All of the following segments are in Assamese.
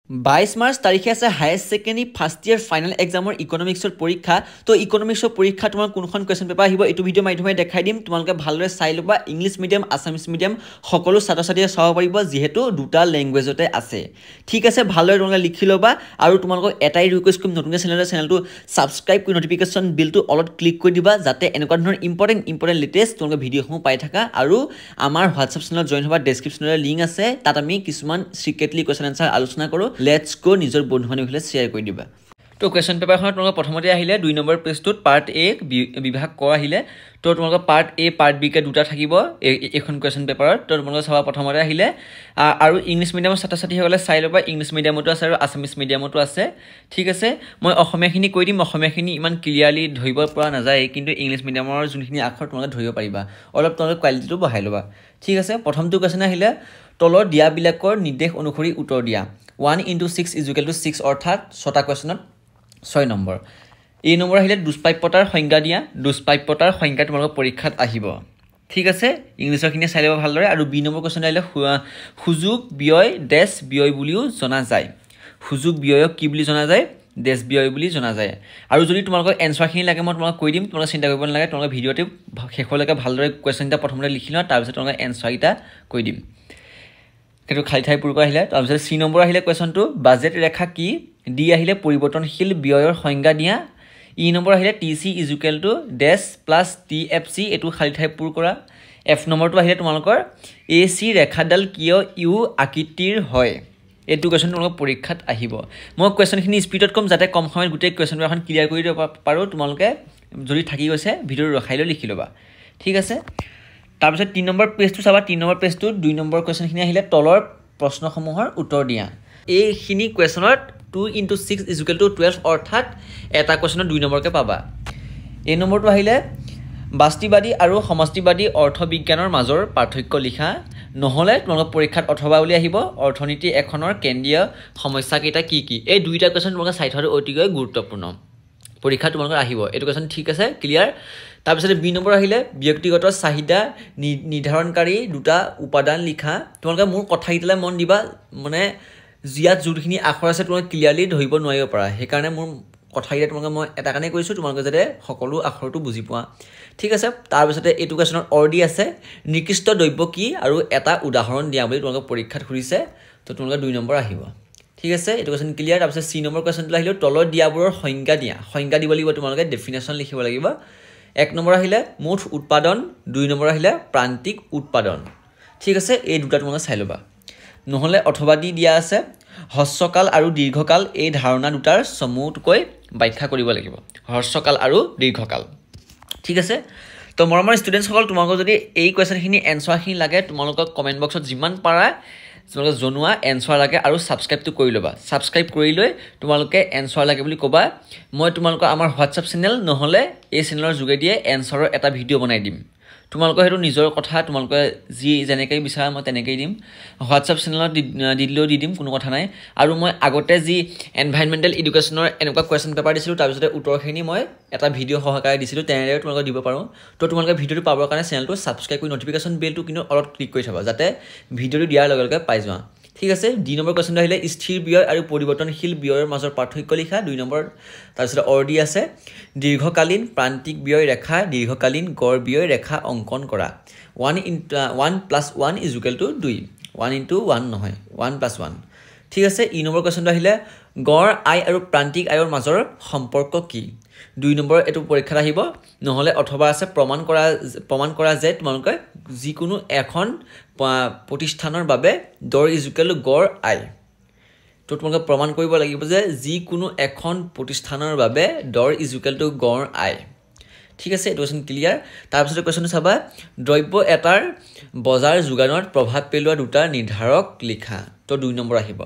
22 মাৰ্চ তাৰিখে আছে higher secondary first year final এক্সামৰ ইকনমিক্সৰ পৰীক্ষা তো ইকনমিক্সৰ পৰীক্ষা তোমাৰ কোনখন কোৱেশ্চন পেপাৰ আহিব এইটো ভিডিঅ' মাধ্যমেৰে দেখাই দিম তোমালোকে ভালদৰে চাই ল'বা ইংলিছ মিডিয়াম আছামিজ মিডিয়াম সকলো ছাত্ৰ-ছাত্ৰীয়ে চাব পাৰিব যিহেতু দুটা ল্যাঙ্গুৱেজতে আছে ঠিক আছে ভালদৰে তোমালোকে লিখি ল'বা আৰু তোমালোকক এটাই ৰিকুৱেষ্ট কৰিম নতুনকৈ চেনেলটো সাবস্ক্ৰাইব কৰি নটিফিকেশন বিলটো অলট ক্লিক কৰি দিবা যাতে এনেকুৱা ধৰণৰ ইম্পৰ্টেন্ট লেটেষ্ট তোমালোকে ভিডিঅ'সমূহ পাই থাকা আৰু আমাৰ হোৱাটছআপ চেনেলত জয়েন হোৱা ডেসক্ৰিপচনত লিংক আছে তাত আমি কিছুমান সিক্ৰেটলি কোৱেশ্চন আনসাৰ আলোচনা কৰো লেটস গো নিজৰ বন্ধু-বান্ধৱীলৈ শেয়াৰ কৰি দিবা তো কোৱেশ্চন পেপাৰখনত তোমালোকে প্ৰথমতে আহিলে 2 নম্বৰ পেজটোত পাৰ্ট এ বিভাগ ক আহিলে তো তোমালোকে পাৰ্ট এ পাৰ্ট বি কে দুটা থাকিব এখন কোৱেশ্চন পেপাৰত তো তোমালোকে চাবা প্ৰথমতে আহিলে আৰু ইংলিছ মিডিয়ামৰ ছাত্ৰ-ছাত্ৰীসকলে চাই ল'বা ইংলিছ মিডিয়ামতো আছে আৰু আছামিজ মিডিয়ামতো আছে ঠিক আছে মই অসমীয়াখিনি কৈ দিম অসমীয়াখিনি ইমান ক্লিয়াৰলি ধৰিব পৰা নাযায় কিন্তু ইংলিছ মিডিয়ামৰ যোনখিনি আখৰ তোমালোকে ধৰিব পাৰিবা অলপ তোমালোকে কোৱালিটিটো বঢ়াই ল'বা ঠিক আছে প্ৰথমটো কোৱেশ্চন আহিলে তলৰ দিয়াবিলাকৰ নিৰ্দেশ অনুসৰি উত্তৰ দিয়া 1 * 6 = 6 অৰ্থাৎ 6টা কোৱেশ্চনত 6 নম্বৰ এই নম্বৰ আহিলে দুষ্প্ৰাপ্যতাৰ সংজ্ঞা দিয়া দুষ্প্ৰাপ্যতাৰ সংজ্ঞা তোমালোকৰ পৰীক্ষাত আহিব ঠিক আছে ইংলিছৰখিনি চাই ল'ব ভালদৰে আৰু বি নম্বৰ কোৱেশ্চন আহিলে সুযোগ ব্যয় ডেছ ব্যয় বুলিও জনা যায় সুযোগ ব্যয়ক কি বুলি জনা যায় ডেছ ব্যয় বুলি জনা যায় আৰু যদি তোমালোকৰ এনসাৰখিনি লাগে মই তোমালোকক কৈ দিম তোমালোকে চিন্তা কৰিব নালাগে তোমালোকে ভিডিঅ'টো শেষলৈকে ভালদৰে কোৱেশ্চনটা প্ৰথমতে লিখি লোৱা তাৰপিছত তোমালোকে এনসাৰটা কৈ দিম কিন্তু খালি ঠাই পূৰ কৰা আহিলে তাৰপিছত সি নম্বৰ আহিলে কোৱেশ্চনটো বাজেট ৰেখা কি ডি আহিলে পৰিৱৰ্তনশীল ব্যয়ৰ সংজ্ঞা দিয়া ই নম্বৰ আহিলে টিসি = ডেছ প্লাছ টিএফসি এটো খালি ঠাই পূৰ কৰা এফ নম্বৰটো আহিলে তোমালোকৰ এসি ৰেখাডাল কিয় ইউ আকৃতিৰ হয় এটো কোৱেশ্চন তোমালোকৰ পৰীক্ষাত আহিব মই কোৱেশ্চনখিনি স্পিডত কম যাতে কম সময়ত গোটেই কোৱেশ্চনটো এখন ক্লিয়াৰ কৰি দিব পাৰো তোমালোকে যদি থাকি গৈছে ভিডিঅ'টো ৰখাই লৈ লিখি ল'বা ঠিক আছে তাৰপিছত 3 নম্বৰ পেজটো চাবা 3 নম্বৰ পেজটোত 2 নম্বৰ কোৱেশ্চনখিনি আহিলে তলৰ প্ৰশ্নসমূহৰ উত্তৰ দিয়া এইখিনি কোৱেশ্চনত 2 * 6 = 12 অৰ্থাৎ এটা কোৱেশ্চনত 2 নম্বৰকে পাবা এই নম্বৰটো আহিলে বাস্তৱবাদী আৰু সমষ্টিবাদী অৰ্থবিজ্ঞানৰ মাজৰ পাৰ্থক্য লিখা নহলে তোমালোকৰ পৰীক্ষাত অথবা বুলি আহিব অৰ্থনীতি এখনৰ কেন্দ্ৰীয় সমস্যা কেইটা কি কি এই দুইটা কোৱেশ্চন তোমালোকে চাই থোৱাটো অতিকৈ গুৰুত্বপূৰ্ণ পৰীক্ষা তোমালোকৰ আহিব এটো কোৱেশ্চন ঠিক আছে ক্লিয়াৰ তাৰপিছত বি নম্বৰ আহিলে ব্যক্তিগত চাহিদা নিৰ্ধাৰণকাৰী দুটা উপাদান লিখা তোমালোকে মোৰ কথাকিটালে মন দিবা মানে জিয়াত যোনখিনি আখৰ আছে তোমালোকে ক্লিয়াৰলি ধৰিব নোৱাৰিব পাৰা সেইকাৰণে মোৰ কথাকিটা তোমালোকে মই এটা কাৰণে কৈছো তোমালোকে যাতে সকলো আখৰটো বুজি পোৱা ঠিক আছে তাৰপিছত এইটো কোৱেশ্চনৰ অৰ্ডি আছে নিকৃষ্ট দ্ৰব্য কি আৰু এটা উদাহৰণ দিয়া বুলি তোমালোকে পৰীক্ষাত খুৰিছে তো তোমালোকে 2 নম্বৰ আহিব ঠিক আছে এটো কোৱেশ্চন ক্লিয়াৰ তাৰপিছত সি নম্বৰ কোৱেশ্চনটো আহিলে তলৰ দিয়াবোৰৰ সংজ্ঞা দিয়া সংজ্ঞা দিব লাগিব তোমালোকে ডেফিনেশ্যন লিখিব লাগিব 1 নম্বৰ আহিলে মুঠ উৎপাদন 2 নম্বৰ আহিলে প্ৰান্তিক উৎপাদন ঠিক আছে এই দুটা তোমালোকে চাই ল'বা নহলে অথবা দিয়া আছে হ্ৰস্বকাল আৰু দীৰ্ঘকাল এই ধাৰণা দুটাৰ সমূহকৈ ব্যাখ্যা কৰিব লাগিব হ্ৰস্বকাল আৰু দীৰ্ঘকাল ঠিক আছে তো মৰমৰ ষ্টুডেন্টস সকল তোমালোকক যদি এই কোৱেশ্চনখিনি এনসাৰখিনি লাগে তোমালোকক কমেন্ট বক্সত যিমান পাৰা তোমালোকে জনোৱা এনসাৰ লাগে আৰু সাবস্ক্ৰাইবটো কৰি ল'বা সাবস্ক্ৰাইব কৰি লৈ তোমালোকে এনসাৰ লাগে বুলি ক'বা মই তোমালোকক আমাৰ হোৱাটছআপ চেনেল নহলে এই চেনেলৰ যোগেদিয়ে এনসাৰৰ এটা ভিডিঅ' বনাই দিম তোমালোকৰ হেতু নিজৰ কথা তোমালোকে যি জেনেকৈ বিচাৰা মই তেনেকৈ দিম হোৱাটছআপ চেনেলত দি দিম কোনো কথা নাই আৰু মই আগতে যি এনভাইৰনমেন্টাল এডুকেশ্যনৰ এনেকুৱা কোৱেশ্চন পেপাৰ দিছিলো তাৰ পিছতে উত্তৰখিনি মই এটা ভিডিঅ' সহকাৰে দিছিলো তেনেদৰে তোমালোকে দিব পাৰো তো তোমালোকে ভিডিঅ'টো পাবৰ কাৰণে চেনেলটো সাবস্ক্ৰাইব কৰি নটিফিকেশন বেলটো কিন্তু অলপ ক্লিক কৰি থবা যাতে ভিডিঅ'টো দিয়াৰ লগে লগে পাই যোৱা ঠিক আছে 2 নম্বৰ কোৱেশ্চনটো আহিলে স্থিৰ ব্যয় আৰু পৰিৱৰ্তনশীল ব্যয়ৰ মাজৰ পাৰ্থক্য লিখা 2 নম্বৰ তাৰপিছত অৰ্ডি আছে দীৰ্ঘকালীন প্ৰান্তিক ব্যয় ৰেখা দীৰ্ঘকালীন গড় ব্যয় ৰেখা অঙ্কন কৰা 1 + 1 = 2 1 * 1 নহয় 1 + 1 ঠিক আছে ই নম্বৰ কোৱেশ্চনটো আহিলে গড় আয় আৰু প্ৰান্তিক আয়ৰ মাজৰ সম্পৰ্ক কি 2 নম্বৰ এটো পৰীক্ষাত আহিব নহলে অথবা আছে প্ৰমাণ কৰা যে তোমালোকে যিকোনো এখন প্ৰতিষ্ঠানৰ বাবে দৰ = গড় আয় তো তোমালোকে প্ৰমাণ কৰিব লাগিব যে যিকোনো এখন প্ৰতিষ্ঠানৰ বাবে দৰ = গড় আয় ঠিক আছে এটো কোৱেশ্চন ক্লিয়াৰ তাৰপিছত কোৱেশ্চনটো চাবা দ্ৰব্য এটাৰ বজাৰ যোগানত প্ৰভাৱ পেলোৱা দুটা নিৰ্ধাৰক লিখা তো 2 নম্বৰ আহিব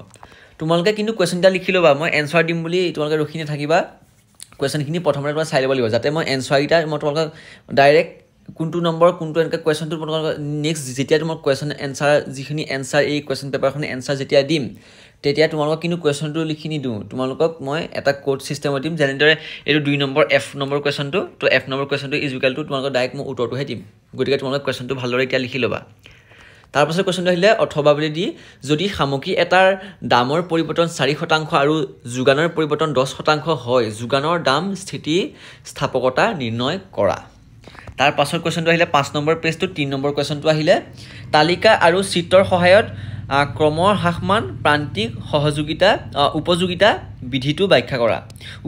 তোমালোকে কিন্তু কোৱেশ্চনটা লিখি ল'বা মই এনসাৰ দিম বুলি তোমালোকে ৰখি নাথাকিবা কোৱেশ্চনখিনি প্ৰথমতে তোমাৰ চাই ল'ব লাগিব যাতে মই এনসাৰটা মই তোমালোকক ডাইৰেক্ট কোনটো নম্বৰ কোনটো এনেকা কোৱেশ্চনটো তোমালোকক নেক্সট যেতিয়া তোমাৰ কোৱেশ্চন এনসাৰ যিখিনি এনসাৰ এই কোৱেশ্চন পেপাৰখন এনসাৰ যেতিয়া দিম তেতিয়া তোমালোকক কিন্তু কোৱেশ্চনটো লিখি নিদিওঁ তোমালোকক মই এটা কোড সিস্টেমত দিম যেনেদৰে এটো 2 নম্বৰ এফ নম্বৰ কোৱেশ্চনটো তো এফ নম্বৰ কোৱেশ্চনটো = তোমালোকক ডাইৰেক্ট মই উত্তৰটোহে দিম গতিকে তোমালোকে কোৱেশ্চনটো ভালদৰে এতিয়া লিখি ল'বা তাৰ পাছত কোৱেশ্চনটো আহিলে অথবা বুলি দি যদি সামগ্ৰী এটাৰ দামৰ পৰিৱৰ্তন 4% আৰু যোগানৰ পৰিৱৰ্তন 10% হয় যোগানৰ দাম স্থিতি স্থাপকতা নিৰ্ণয় কৰা তাৰ পাছত কোৱেশ্চনটো আহিলে 5 নম্বৰ পেজটো 3 নম্বৰ কোৱেশ্চনটো আহিলে তালিকা আৰু চিত্ৰৰ সহায়ত ক্ৰমৰ হ্ৰাসমান প্ৰান্তিক সহযোগিতা উপযোগিতা বিধিটো ব্যাখ্যা কৰা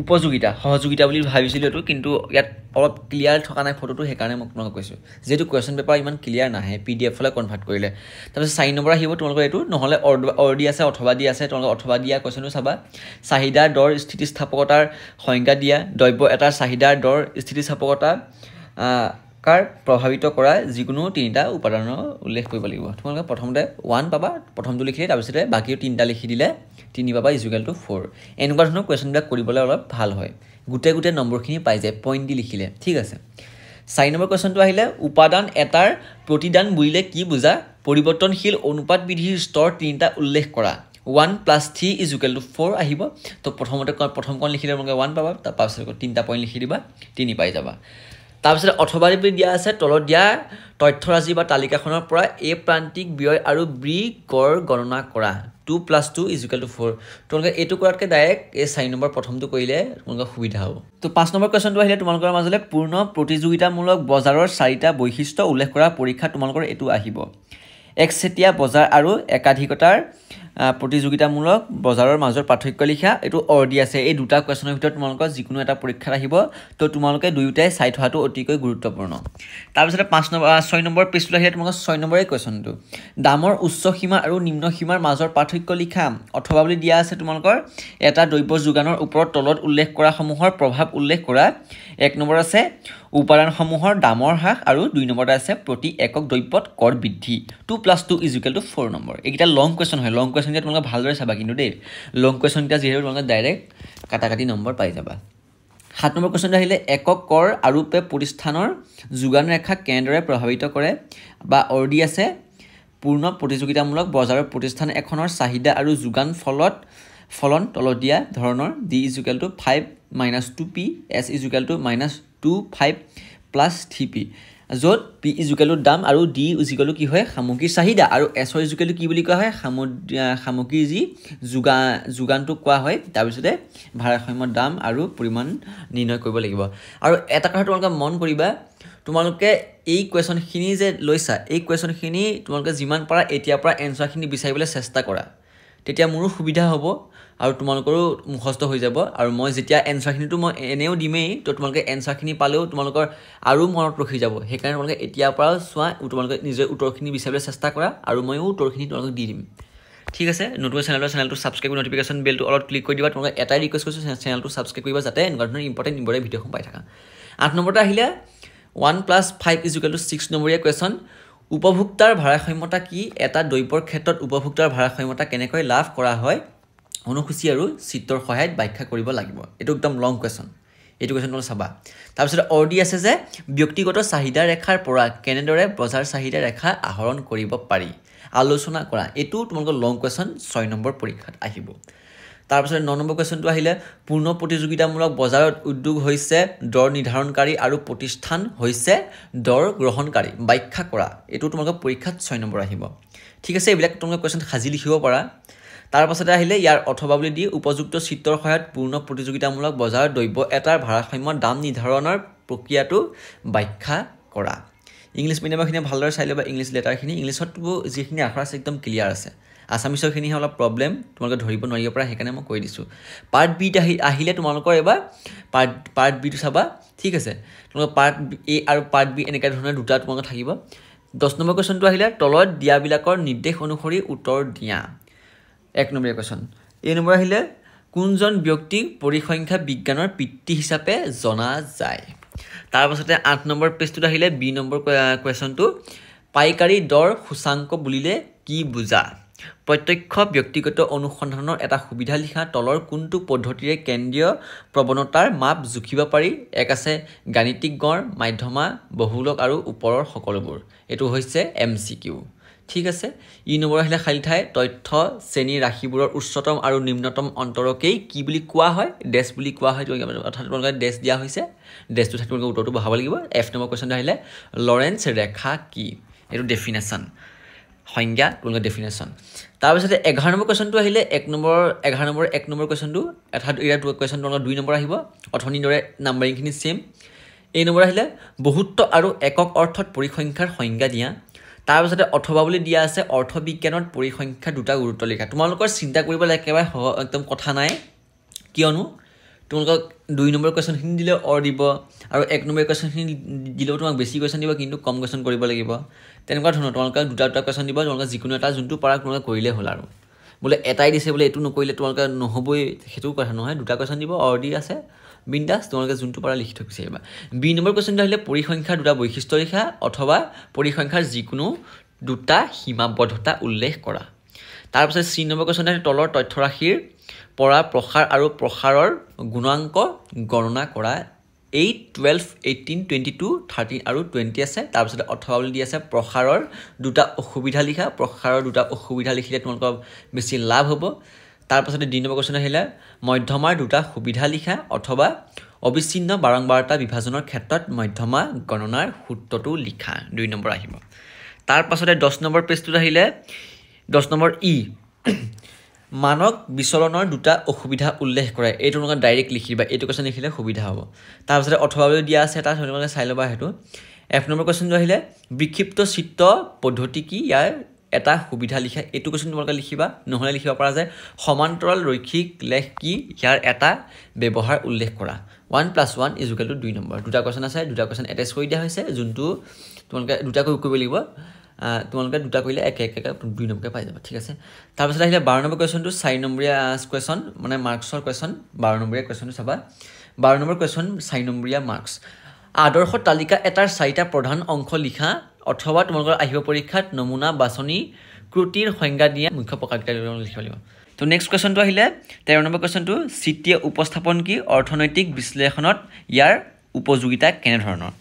উপযোগিতা সহযোগিতা বুলি ভাবিছিলোঁ এটো কিন্তু ইয়াত অলপ ক্লিয়াৰ থকা নাই ফটোটো হেকাৰণে মই আপোনাক কৈছোঁ যেটো কোৱেশ্চন পেপাৰ ইমান ক্লিয়াৰ নাহে পিডিএফ ফলে কনভাৰ্ট কৰিলে তাৰপিছত 4 নম্বৰ আহিব তোমালোকৰ এটো নহলে অৰ দি আছে অথবা দি আছে তোমালোকৰ অথবা দিয়া কোৱেশ্চনটো চাবা চাহিদা দৰ স্থিতিস্থাপকতাৰ সংজ্ঞা দিয়া দ্ৰব্য এটাৰ চাহিদাৰ দৰ স্থিতিস্থাপকতা কাৰ প্ৰভাৱিত কৰা যিকোনো তিনিটা উপাদানৰ উল্লেখ কৰিব লাগিব তোমালোকে প্ৰথমতে 1 পাবা প্ৰথমটো লিখিলে তাৰ পিছতে বাকি তিনিটা লিখি দিলে 3 পাবা = 4 এনেকুৱা ধৰণৰ কোৱেশ্চনবিলাক কৰিবলৈ অলপ ভাল হয় গুটে নম্বৰখিনি পাই যায় পইণ্ট দি লিখিলে ঠিক আছে 4 নম্বৰ কোৱেশ্চনটো আহিলে উপাদান এটাৰ প্ৰতিদান বুলিলে কি বুজা পৰিৱৰ্তনশীল অনুপাত বিধিৰ স্তৰ তিনিটা উল্লেখ কৰা 1 + 3 = 4 আহিব তো প্ৰথমখন লিখিলে তোমালোকে 1 পাবা তাৰ পাছত তিনিটা পইণ্ট লিখি দিবা 3 পাই যাবা তাৰপিছত অথবা বুলি দিয়া আছে তলত দিয়া তথ্যৰাজি বা তালিকাখনৰ পৰা এ প্ৰান্তিক ব্যয় আৰু বি গড় গণনা কৰা 2 + 2 = 4 তোমালোকে এইটো কৰাতকৈ ডাইৰেক্ট এই 4 নম্বৰ প্ৰথমটো কৰিলে তোমালোকৰ সুবিধা হ'ব তো 5 নম্বৰ কোৱেশ্চনটো আহিলে তোমালোকৰ মাজলৈ পূৰ্ণ প্ৰতিযোগিতামূলক বজাৰৰ 4টা বৈশিষ্ট্য উল্লেখ কৰা পৰীক্ষা তোমালোকৰ এইটো আহিব একচেটিয়া বজাৰ আৰু একাধিকতাৰ প্ৰতিযোগিতামূলক বজাৰৰ মাজৰ পাৰ্থক্য লিখা এটো অৰ দি আছে এই দুটা কোৱেশ্চনৰ ভিতৰত তোমালোকৰ যিকোনো এটা পৰীক্ষা আহিব তো তোমালোকে দুয়োটাই চাই থোৱাটো অতিকৈ গুৰুত্বপূৰ্ণ তাৰপিছত 6 নম্বৰ পেজটো আহিলে তোমালোকৰ 6 নম্বৰে কোৱেশ্চনটো দামৰ উচ্চ সীমা আৰু নিম্ন সীমাৰ মাজৰ পাৰ্থক্য লিখা অথবা বুলি দিয়া আছে তোমালোকৰ এটা দ্ৰব্য যোগানৰ ওপৰত তলত উল্লেখ কৰা সমূহৰ প্ৰভাৱ উল্লেখ কৰা 1 নম্বৰ আছে উপাদানসমূহৰ দামৰ হ্ৰাস আৰু 2 নম্বৰতে আছে প্ৰতি একক দ্ৰব্যত কৰ বৃদ্ধি 2 + 2 = 4 নম্বৰ এইটা লং কোৱেশ্চন হয় লং কোৱেশ্চন তোমালোকে ভালদৰে চাবা কিন্তু দেই লং কোৱেশ্চন যিহেতু তোমালোকে ডাইৰেক্ট কাটাকাটি নম্বৰ পাই যাবা 7 নম্বৰ কোৱেশ্চনটো আহিলে একক কৰ আৰোপে প্ৰতিষ্ঠানৰ যোগান ৰেখা কেনেদৰে প্ৰভাৱিত কৰে বা অৰ দি আছে পূৰ্ণ প্ৰতিযোগিতামূলক বজাৰৰ প্ৰতিষ্ঠান এখনৰ চাহিদা আৰু যোগান ফলন তলত দিয়া ধৰণৰ d = 5 - 2p s = -25 + 3p য'ত p = দাম আৰু d = কি হয় সামগ্ৰীৰ চাহিদা আৰু s = কি বুলি কোৱা হয় সামগ্ৰীৰ যি যোগানটো কোৱা হয় তাৰ পিছতে ভাৰসাম্য দাম আৰু পৰিমাণ নিৰ্ণয় কৰিব লাগিব আৰু এটা কথা তোমালোকে মন কৰিবা তোমালোকে এই কোৱেশ্চনখিনি যে লৈছা এই কোৱেশ্চনখিনি তোমালোকে যিমান পাৰা এতিয়াৰ পৰা এনসাৰখিনি বিচাৰিবলৈ চেষ্টা কৰা তেতিয়া মোৰো সুবিধা হ'ব আৰু তোমালোকৰো মুখস্থ হৈ যাব আৰু মই যেতিয়া এনসাৰখিনিটো মই এনেও দিমেই তো তোমালোকে এনসাৰখিনি পালেও তোমালোকৰ আৰু মনত ৰখি যাব সেইকাৰণে তোমালোকে এতিয়াৰ পৰা চোৱা তোমালোকে নিজৰ উত্তৰখিনি বিচাৰিবলৈ চেষ্টা কৰা আৰু ময়ো উত্তৰখিনি তোমালোকক দি দিম ঠিক আছে নতুন চেনেলটো সাবস্ক্ৰাইব কৰি নটিফিকেশ্যন বেলটো অলপ ক্লিক কৰি দিবা তোমালোকে এটাই ৰিকুৱেষ্ট কৰিছোঁ চেনেলটো সাবস্ক্ৰাইব কৰিবা যাতে এনেকুৱা ধৰণৰ ইম্পৰ্টেণ্ট ভিডিঅ'খন পাই থাকা 8 নম্বৰতে আহিলে 1 + 5 = 6 নম্বৰীয়া কোৱেশ্চন উপভোক্তাৰ ভাৰসাম্যতা কি এটা দ্ৰব্যৰ ক্ষেত্ৰত উপভোক্তাৰ ভাৰসাম্যতা কেনেকৈ লাভ কৰা হয় অনুসূচী আৰু চিত্ৰৰ সহায়ত ব্যাখ্যা কৰিব লাগিব এটো একদম লং কোৱেশ্চন এইটো কোৱেশ্চন তোমৰা চাবা তাৰপিছত অৰ দি আছে যে ব্যক্তিগত চাহিদা ৰেখাৰ পৰা কেনেদৰে বজাৰ চাহিদা ৰেখা আহৰণ কৰিব পাৰি আলোচনা কৰা এটো তোমালোকৰ লং কোৱেশ্চন 6 নম্বৰ পৰীক্ষাত আহিব তাৰপিছত 9 নম্বৰ কোৱেশ্চনটো আহিলে পূৰ্ণ প্ৰতিযোগিতামূলক বজাৰত উদ্যোগ হৈছে দৰ নিৰ্ধাৰণকাৰী আৰু প্ৰতিষ্ঠান হৈছে দৰ গ্ৰহণকাৰী ব্যাখ্যা কৰা এটো তোমালোকৰ পৰীক্ষাত 6 নম্বৰ আহিব ঠিক আছে এইবিলাক তোমালোকে কোৱেশ্চন সাজি লিখিব পাৰা তাৰ পাছতে আহিলে ইয়াৰ অথবা বুলি দি উপযুক্ত চিত্ৰৰ সহায়ত পূৰ্ণ প্ৰতিযোগিতামূলক বজাৰৰ দ্ৰব্য এটাৰ ভাৰসাম্য দাম নিৰ্ধাৰণৰ প্ৰক্ৰিয়াটো ব্যাখ্যা কৰা ইংলিছ মিডিয়ামৰখিনি ভালদৰে চাই ল'বা ইংলিছ লেটাৰখিনি ইংলিছতটো যিখিনি আখৰ আছে একদম ক্লিয়াৰ আছে আসামিছৰখিনি অলপ প্ৰবলেম তোমালোকে ধৰিব নোৱাৰিব পৰা সেইকাৰণে মই কৈ দিছোঁ পাৰ্ট বি আহিলে তোমালোকৰ এবাৰ পাৰ্ট বিটো চাবা ঠিক আছে তোমালোকৰ পাৰ্ট এ আৰু পাৰ্ট বি এনেকুৱা ধৰণৰ দুটা তোমালোকৰ থাকিব 10 নম্বৰ কোৱেশ্চনটো আহিলে তলত দিয়াবিলাকৰ নিৰ্দেশ অনুসৰি উত্তৰ দিয়া 1 নম্বৰ কোৱেশ্চন এই নম্বৰ আহিলে কোনজন ব্যক্তি পৰিসংখ্যা বিজ্ঞানৰ পিতৃ হিচাপে জনা যায় তাৰ পাছতে 8 নম্বৰ পেজটোত আহিলে বি নম্বৰ কোৱেশ্চনটো পাইকাৰী দৰ সূচাংক বুলিলে কি বুজা প্ৰত্যক্ষ ব্যক্তিগত অনুসন্ধানৰ এটা সুবিধা লিখা তলৰ কোনটো পদ্ধতিৰে কেন্দ্ৰীয় প্ৰৱণতাৰ মাপ জুখিব পাৰি এক আছে গাণিতিক গড় মাধ্যমা বহুলক আৰু ওপৰৰ সকলোবোৰ এটো হৈছে এমসিকিউ ঠিক আছে ই নম্বৰ আহিলে খালি ঠাই তথ্য শ্ৰেণী ৰাশিবোৰৰ উচ্চতম আৰু নিম্নতম অন্তৰকেই কি বুলি কোৱা হয় ডেছ বুলি কোৱা হয় অৰ্থাৎ তোমালোকে ডেছ দিয়া হৈছে ডেছটো থাকি তোমালোকে উত্তৰটো বহাব লাগিব এফ নম্বৰ কোৱেশ্চন আহিলে লৰেন্স ৰেখা কি এটো ডেফিনেশ্যন সংজ্ঞা তোমালোকৰ ডেফিনেশ্যন তাৰপিছতে 11 নম্বৰ কোৱেশ্যনটো আহিলে 11 নম্বৰ কোৱেশ্যনটো এটা কোৱেশ্যন তোমালোকৰ 2 নম্বৰ আহিব অথনিৰ দৰে নাম্বাৰিংখিনি সেম এই নম্বৰ আহিলে বহুত্ব আৰু একক অৰ্থত পৰিসংখ্যাৰ সংজ্ঞা দিয়া তাৰপিছতে অথবা বুলি দিয়া আছে অৰ্থবিজ্ঞানত পৰিসংখ্যা দুটা গুৰুত্ব লিখা তোমালোকৰ চিন্তা কৰিবলৈ একেবাৰে একদম কথা নাই কিয়নো তোমালোকক 2 নম্বৰ কোৱেশ্যনখিনি দিলে অৰ দিব আৰু 1 নম্বৰ কোৱেশ্যনখিনি দিলেও তোমাক বেছি কোৱেশ্যন দিব কিন্তু কম কোৱেশ্যন কৰিব লাগিব তেনেকুৱা ধৰণৰ তোমালোকক দুটা কোৱেশ্যন দিব তোমালোকক যিকোনো এটা যোনটো পাৰা তোমালোকে কৰিলে হ'ল আৰু বোলে এটাই দিছে বোলে এটো নকৰিলে তোমালোকে নহবই হেতু কথা নহয় দুটা কোৱেশ্যন দিব অৰ দি আছে বিন্দাস তোমালোকে যোনটো পাৰা লিখি থৈ বিচাৰিবা বি নম্বৰ কোৱেশ্যনটো আহিলে পৰিসংখ্যাৰ দুটা বৈশিষ্ট্য লিখা অথবা পৰিসংখ্যাৰ যিকোনো দুটা সীমাবদ্ধতা উল্লেখ কৰা তাৰপিছত চি নম্বৰ কোৱেশ্যন আহিলে তলৰ তথ্যৰাশিৰ পৰা প্ৰসাৰ আৰু প্ৰসাৰৰ গুণাংক গণনা কৰা 8 12 18 22 13 আৰু 20 আছে তাৰপিছত অথবা বুলি দি আছে প্ৰসাৰৰ দুটা অসুবিধা লিখা প্ৰসাৰৰ দুটা অসুবিধা লিখিলে তোমালোকৰ বেছি লাভ হ'ব তাৰপিছত ডি নম্বৰ কোৱেশ্যন আহিলে মধ্যমাৰ দুটা সুবিধা লিখা অথবা অবিচ্ছিন্ন বাৰম্বাৰতা বিভাজনৰ ক্ষেত্ৰত মধ্যমা গণনাৰ সূত্ৰটো লিখা 2 নম্বৰ আহিব তাৰপিছতে 10 নম্বৰ পেজটোত আহিলে 10 নম্বৰ ই মানক বিচলনৰ দুটা অসুবিধা উল্লেখ কৰে এইটো তোমালোকে ডাইৰেক্ট লিখিবা এইটো কোৱেশ্যন লিখিলে সুবিধা হ'ব তাৰপিছতে অথবা বুলি দিয়া আছে এটা তোমালোকে চাই ল'বা হেতু এফ নম্বৰ কোৱেশ্যনটো আহিলে বিক্ষিপ্ত চিত্ত পদ্ধতি কি ইয়াৰ এটা সুবিধা লিখা এইটো কোৱেশ্যন তোমালোকে লিখিবা নহলে লিখিব পৰা যায় সমান্তৰাল ৰৈখিক লেখ কি ইয়াৰ এটা ব্যৱহাৰ উল্লেখ কৰা 1 + 1 = 2 নম্বৰ দুটা কোৱেশ্যন আছে দুটা কোৱেশ্যন এটেচ কৰি দিয়া হৈছে যোনটো তোমালোকে দুটা কৰিব লাগিব তোমালোকে দুটা কৰিলে এক 2 নম্বৰকে পাই যাবা ঠিক আছে তাৰপিছত আহিলে 12 নম্বৰ কোৱেশ্যনটো 4 নম্বৰীয়া কোৱেশ্যন মানে মাৰ্কছৰ কোৱেশ্যন 12 নম্বৰীয়া কোৱেশ্যনটো চাবা 12 নম্বৰ কোৱেশ্যন 4 নম্বৰীয়া মাৰ্কছ আদৰ্শ তালিকা এটাৰ 4টা প্ৰধান অংশ লিখা অথবা তোমালোকৰ আহিব পৰীক্ষাত নমুনা বাছনি ক্ৰুটিৰ সংজ্ঞা দিয়া মুখ্য প্ৰকাৰকেইটা লিখিব লাগিব তো নেক্সট কোৱেশ্যনটো আহিলে 13 নম্বৰ কোৱেশ্যনটো চিত্ৰীয় উপস্থাপন কি অৰ্থনৈতিক বিশ্লেষণত ইয়াৰ উপযোগিতা কেনে ধৰণৰ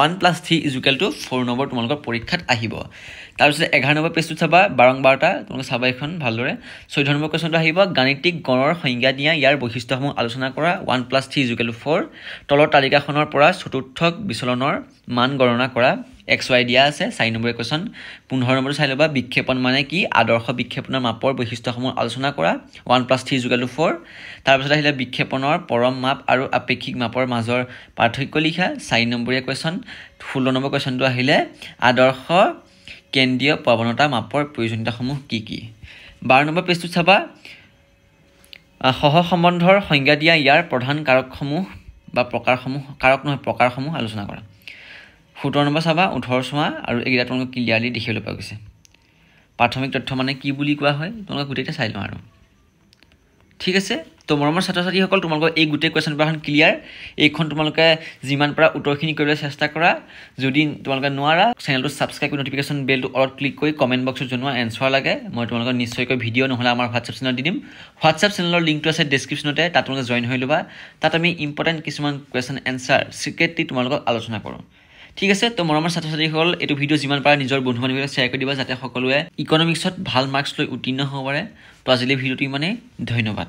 1 + 3 = 4 নম্বৰ তোমালোকৰ পৰীক্ষাত আহিব তাৰপিছত 11 নম্বৰ পেজটোত চাবা বাৰম্বাৰতা তোমালোকে চাবা এখন ভালদৰে 14 নম্বৰ কোৱেশ্যনটো আহিব গাণিতিক গণৰ সংজ্ঞা দিয়া ইয়াৰ বৈশিষ্ট্যসমূহ আলোচনা কৰা 1 + 3 = 4 তলৰ তালিকাখনৰ পৰা চতুৰ্থক বিচলনৰ মান গণনা কৰা XY দিয়া আছে 4 নম্বৰ কোৱেশ্যন 15 নম্বৰ চাই ল'বা বিক্ষেপণ মানে কি আদৰ্শ বিক্ষেপণৰ মাপৰ বৈশিষ্ট্যসমূহ আলোচনা কৰা 1 + 3 = 4 তাৰপিছত আহিলে বিক্ষেপণৰ পৰম মাপ আৰু আপেক্ষিক মাপৰ মাজৰ পাৰ্থক্য লিখা 4 নম্বৰীয়া কোৱেশ্যন 16 নম্বৰ কোৱেশ্যনটো আহিলে আদৰ্শ কেন্দ্ৰীয় প্ৰৱণতা মাপৰ প্ৰয়োজনীয়তাসমূহ কি কি 12 নম্বৰ পেজটোত চাবা সহ সম্বন্ধৰ সংজ্ঞা দিয়া ইয়াৰ প্ৰধান কাৰকসমূহ বা প্ৰকাৰসমূহ আলোচনা কৰা 17 নম্বৰ চাবা 18 চোৱা আৰু এইকেইটা তোমালোকে ক্লিয়াৰলি দেখিবলৈ পোৱা গৈছে প্ৰাথমিক তথ্য মানে কি বুলি কোৱা হয় তোমালোকে গোটেইটা চাই লওঁ আৰু ঠিক আছে তো মৰমৰ ছাত্ৰ ছাত্ৰীসকল তোমালোকৰ এই গোটেই কোৱেশ্যন পেপাৰখন ক্লিয়াৰ এইখন তোমালোকে যিমান পৰা উত্তৰখিনি কৰিবলৈ চেষ্টা কৰা যদি তোমালোকে নোৱাৰা চেনেলটো সাবস্ক্ৰাইব কৰি নটিফিকেশ্যন বেলটো অলত ক্লিক কৰি কমেণ্ট বক্সত জনোৱা এনসাৰ লাগে মই তোমালোকক নিশ্চয়কৈ ভিডিঅ' নহলে আমাৰ হোৱাটছআপ চেনেল দি দিম হোৱাটছআপ চেনেলৰ লিংকটো আছে ডেছক্ৰিপশ্যনতে তাত তোমালোকে জইন হৈ ল'বা তাত আমি ইম্পৰ্টেণ্ট কিছুমান কুৱেশ্যন এনসাৰ সিক্ৰেটলি তোমালোকক আলোচনা কৰোঁ ঠিক আছে তো মৰমৰ ছাত্ৰ ছাত্ৰীসকল এইটো ভিডিঅ' যিমান পাৰে নিজৰ বন্ধু বান্ধৱীলৈ শ্বেয়াৰ কৰি দিবা যাতে সকলোৱে ইকনমিক্সত ভাল মাৰ্কছ লৈ উত্তীৰ্ণ হ'ব পাৰে তো আজিলৈ ভিডিঅ'টো ইমানেই ধন্যবাদ